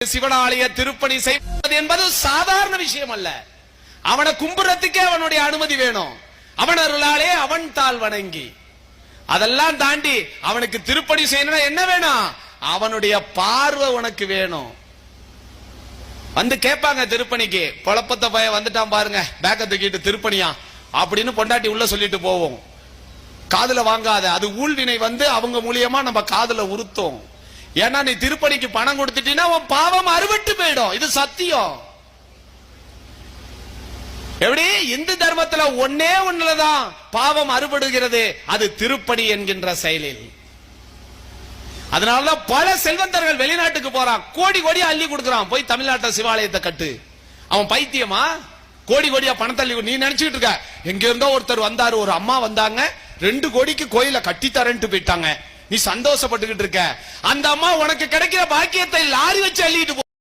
சிவனாலய திருப்பணி செய்வது என்பது சாதாரண விஷயம் அல்ல. அவனை கும்புறதுக்கே அவனுடைய அனுமதி வேணும். அவன் அருளாலே அவன் தாள் வணங்கி அதெல்லாம் தாண்டி அவனுக்கு திருப்பணி செய்யணும் என்ன வேணும்? அவனுடைய பார்வை உனக்கு வேணும். வந்து கேட்பாங்க திருப்பணிக்கு, குழப்பத்தை பய வந்துட்டான் பாருங்க, பேக்க தூக்கிட்டு திருப்பணியா அப்படின்னு பொண்டாட்டி உள்ள சொல்லிட்டு போவோம். காதுல வாங்காத, அது ஊழ்வினை வந்து அவங்க மூலியமா நம்ம காதுல உறுத்தும். ஏன்னா நீ திருப்பணிக்கு பணம் கொடுத்துட்டீன்னா உன் பாவம் அறுபட்டு போயிடும். இது சத்தியம். எப்படி இந்து தர்மத்துல ஒன்னே ஒண்ணுலதான் பாவம் அறுபடுகிறது, அது திருப்பணி என்கின்ற செயலில். அதனாலதான் பல செல்வந்தர்கள் வெளிநாட்டுக்கு போறான், கோடி கோடியா அள்ளி கொடுக்கறான், போய் தமிழ்நாட்டு சிவாலயத்தை கட்டு. அவன் பைத்தியமா? கோடி கோடியா பணத்தள்ளி நீ நினைச்சுட்டு இருக்க. எங்க இருந்தோ ஒருத்தர் வந்தாரு, ஒரு அம்மா வந்தாங்க, 2 கோடிக்கு கோயில கட்டி தரேன்ட்டு போயிட்டாங்க. நீ சந்தோஷப்பட்டுக்கிட்டு இருக்க. அந்த அம்மா உனக்கு கிடைக்கிற பாக்கியத்தை லாரி வச்சு அள்ளிட்டு